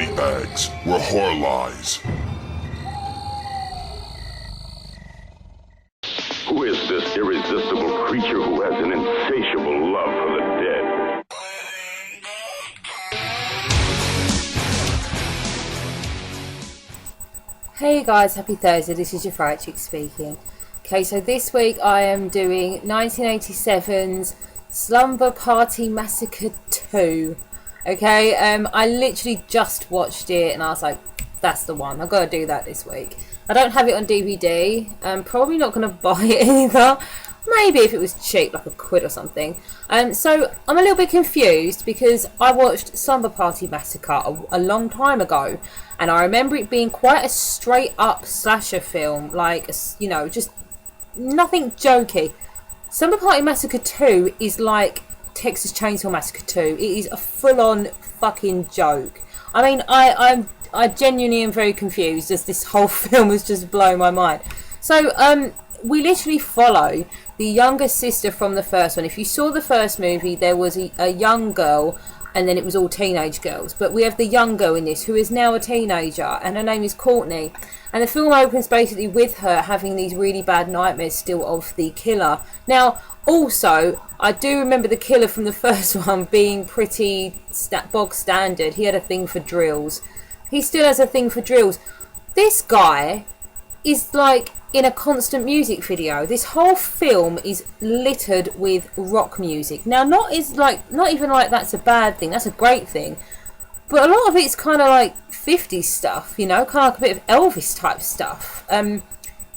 body bags were whore lies. Who is this irresistible creature who has an insatiable love for the dead? Hey guys, happy Thursday, this is your fright chick speaking. Okay, so this week I am doing 1987's Slumber Party Massacre 2. Okay, I literally just watched it and I was like, that's the one, I've got to do that this week. I don't have it on DVD, I'm probably not going to buy it either. Maybe if it was cheap, like £1 or something. So I'm a little bit confused because I watched Slumber Party Massacre a long time ago, and I remember it being quite a straight up slasher film, like, you know, just nothing jokey. Slumber Party Massacre 2 is like Texas Chainsaw Massacre 2. It is a full on fucking joke. I mean, I genuinely am very confused as this whole film has just blown my mind. So, we literally follow the younger sister from the first one. If you saw the first movie, there was a young girl and then it was all teenage girls. But we have the young girl in this who is now a teenager and her name is Courtney. And the film opens basically with her having these really bad nightmares still of the killer. Now, also, I do remember the killer from the first one being pretty bog standard. He had a thing for drills. He still has a thing for drills. This guy is like in a constant music video. This whole film is littered with rock music. Now, not even like that's a bad thing. That's a great thing. But a lot of it's kind of like 50s stuff, you know, kind of like a bit of Elvis type stuff.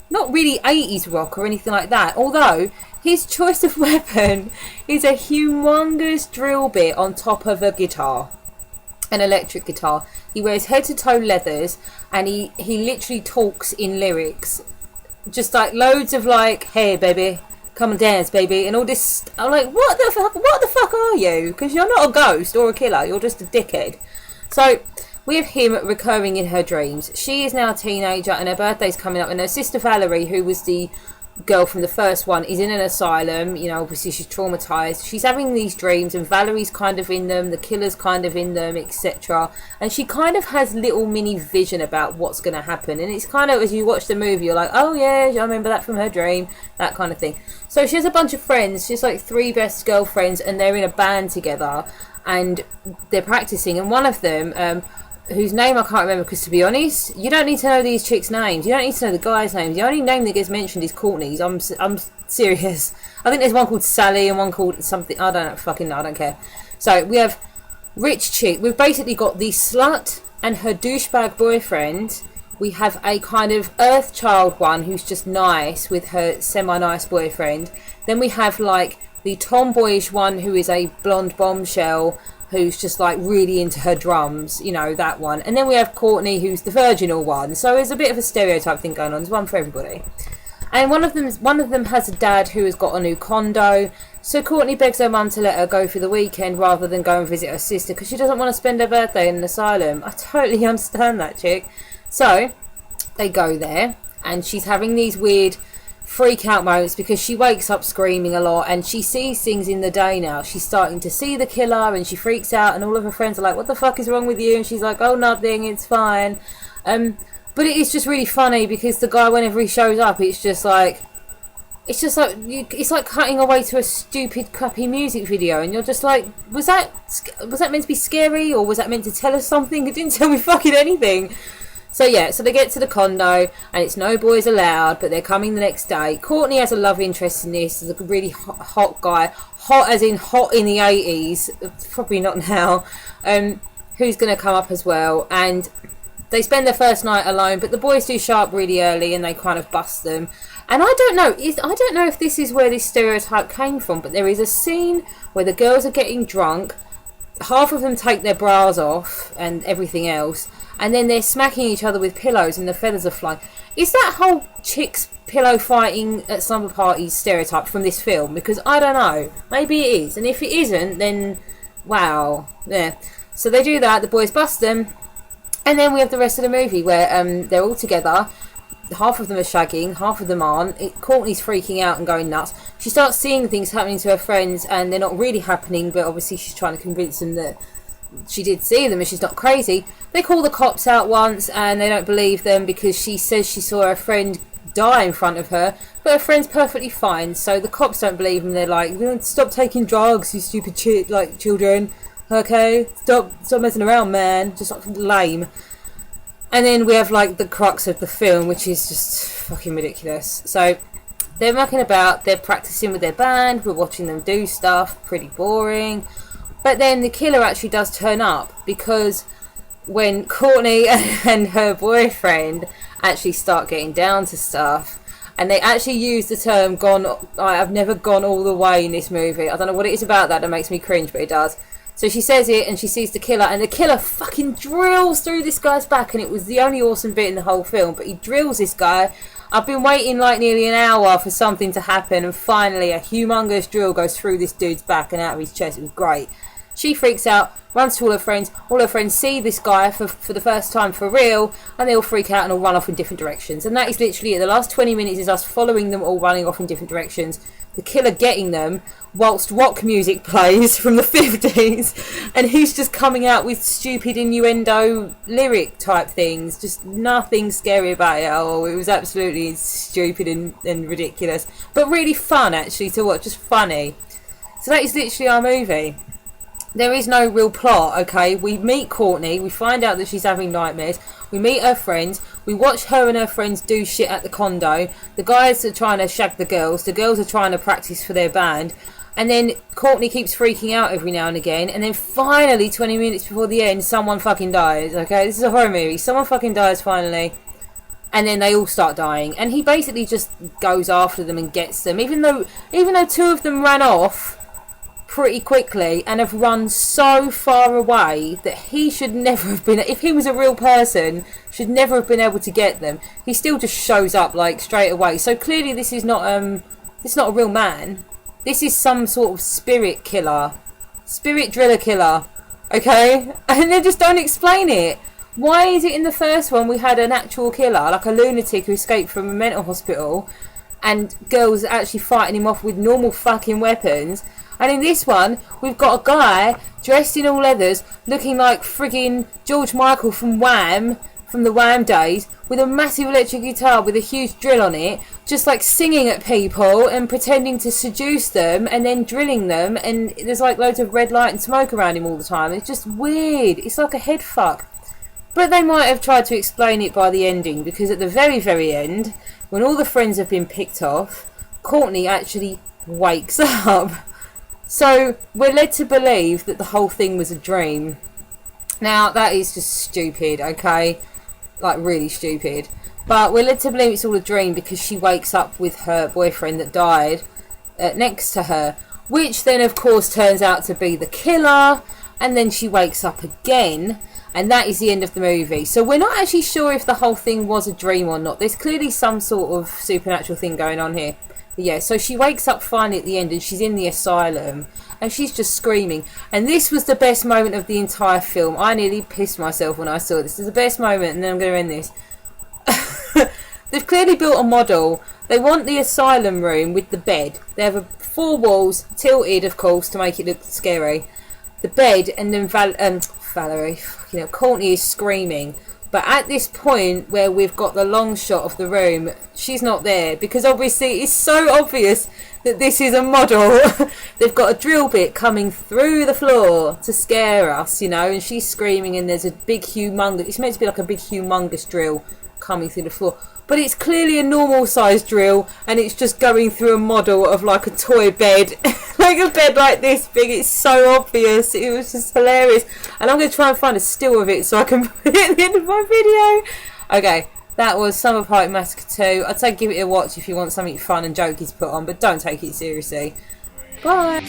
Not really 80s rock or anything like that. Although his choice of weapon is a humongous drill bit on top of a guitar. An electric guitar. He wears head to toe leathers and he literally talks in lyrics. Just like loads of like, hey baby, come and dance baby, and all this. I'm like, what the fuck are you? Because you're not a ghost or a killer, you're just a dickhead. So we have him recurring in her dreams. She is now a teenager and her birthday's coming up, and her sister Valerie, who was the girl from the first one, is in an asylum. You know, obviously she's traumatized. She's having these dreams and Valerie's kind of in them, the killer's kind of in them, etc. And she kind of has little mini vision about what's going to happen, and it's kind of, as you watch the movie, you're like, oh yeah, I remember that from her dream, that kind of thing. So she has a bunch of friends. She's like 3 best girlfriends and they're in a band together and they're practicing, and one of them, whose name I can't remember, because to be honest, you don't need to know these chicks' names. You don't need to know the guys' names. The only name that gets mentioned is Courtney's. I'm serious. I think there's one called Sally and one called something. I don't know. Fucking no, I don't care. So we have rich chick. We've basically got the slut and her douchebag boyfriend. We have a kind of earth child one who's just nice with her semi-nice boyfriend. Then we have like the tomboyish one who is a blonde bombshell who's just like really into her drums, you know, that one. And then we have Courtney, who's the virginal one. So there's a bit of a stereotype thing going on. There's one for everybody. And one of them has a dad who has got a new condo. So Courtney begs her mum to let her go for the weekend rather than go and visit her sister because she doesn't want to spend her birthday in an asylum. I totally understand that chick. So they go there and she's having these weird freak out moments because she wakes up screaming a lot and she sees things in the day now. She's starting to see the killer and she freaks out and all of her friends are like, what the fuck is wrong with you? And she's like, oh, nothing, it's fine. But it is just really funny because the guy, whenever he shows up, it's like cutting away to a stupid crappy music video and you're just like, was that meant to be scary or was that meant to tell us something? It didn't tell me fucking anything. So yeah, so they get to the condo and it's no boys allowed, but they're coming the next day. Courtney has a love interest in this. There's a really hot guy, hot as in hot in the 80s, probably not now, who's going to come up as well. And they spend their first night alone, but the boys do show up really early and they kind of bust them. And I don't know if this is where this stereotype came from, but there is a scene where the girls are getting drunk, half of them take their bras off and everything else, and then they're smacking each other with pillows and the feathers are flying. Is that whole chicks pillow fighting at slumber parties stereotype from this film? Because I don't know. Maybe it is. And if it isn't, then wow. Yeah. So they do that, the boys bust them, and then we have the rest of the movie where they're all together. Half of them are shagging, half of them aren't. Courtney's freaking out and going nuts. She starts seeing things happening to her friends and they're not really happening, but obviously she's trying to convince them that she did see them and she's not crazy. They call the cops out once and they don't believe them because she says she saw her friend die in front of her, but her friend's perfectly fine. So the cops don't believe them. They're like, stop taking drugs, you stupid children. Okay, stop messing around, man. Just lame. And then we have like the crux of the film, which is just fucking ridiculous. So they're mucking about, they're practicing with their band, we're watching them do stuff, pretty boring. But then the killer actually does turn up, because when Courtney and her boyfriend actually start getting down to stuff, and they actually use the term I've never gone all the way in this movie. I don't know what it is about that makes me cringe, but it does. So she says it and she sees the killer, and the killer fucking drills through this guy's back, and it was the only awesome bit in the whole film, but he drills this guy. I've been waiting like nearly an hour for something to happen, and finally a humongous drill goes through this dude's back and out of his chest. It was great. She freaks out, runs to all her friends see this guy for the first time for real, and they all freak out and all run off in different directions. And that is literally it. The last 20 minutes is us following them all running off in different directions. The killer getting them whilst rock music plays from the 50s, and he's just coming out with stupid innuendo lyric type things. Just nothing scary about it at all. It was absolutely stupid and ridiculous, but really fun actually to watch, just funny. So that is literally our movie. There is no real plot, okay? We meet Courtney, we find out that she's having nightmares, we meet her friends, we watch her and her friends do shit at the condo, the guys are trying to shag the girls are trying to practice for their band, and then Courtney keeps freaking out every now and again, and then finally, 20 minutes before the end, someone fucking dies, okay? This is a horror movie. Someone fucking dies finally, and then they all start dying, and he basically just goes after them and gets them, even though two of them ran off pretty quickly and have run so far away that he should never have been, if he was a real person, should never have been able to get them. He still just shows up like straight away. So clearly this is not a real man. This is some sort of spirit driller killer, okay? And they just don't explain it. Why is it in the first one we had an actual killer, like a lunatic who escaped from a mental hospital, and girls actually fighting him off with normal fucking weapons? And in this one, we've got a guy dressed in all leathers, looking like friggin' George Michael from Wham, from the Wham days, with a massive electric guitar with a huge drill on it, just like singing at people and pretending to seduce them and then drilling them, and there's like loads of red light and smoke around him all the time. It's just weird. It's like a head fuck. But they might have tried to explain it by the ending, because at the very, very end, when all the friends have been picked off, Courtney actually wakes up. So we're led to believe that the whole thing was a dream. Now that is just stupid, okay? Like really stupid. But we're led to believe it's all a dream because she wakes up with her boyfriend that died next to her, which then of course turns out to be the killer, and then she wakes up again, and that is the end of the movie. So we're not actually sure if the whole thing was a dream or not. There's clearly some sort of supernatural thing going on here. But yeah, so she wakes up finally at the end and she's in the asylum and she's just screaming. And this was the best moment of the entire film. I nearly pissed myself when I saw this. This is the best moment, and then I'm going to end this. They've clearly built a model. They want the asylum room with the bed. They have 4 walls, tilted of course to make it look scary. The bed, and then Valerie, Courtney is screaming. But at this point where we've got the long shot of the room, she's not there, because obviously it's so obvious that this is a model. They've got a drill bit coming through the floor to scare us, and she's screaming, and there's a big humongous, it's meant to be like a big humongous drill coming through the floor. But it's clearly a normal sized drill, and it's just going through a model of like a toy bed. Like a bed like this big. It's so obvious. It was just hilarious. And I'm going to try and find a still of it so I can put it at the end of my video. Okay, that was Slumber Party Massacre 2. I'd say give it a watch if you want something fun and jokey to put on, but don't take it seriously. Bye.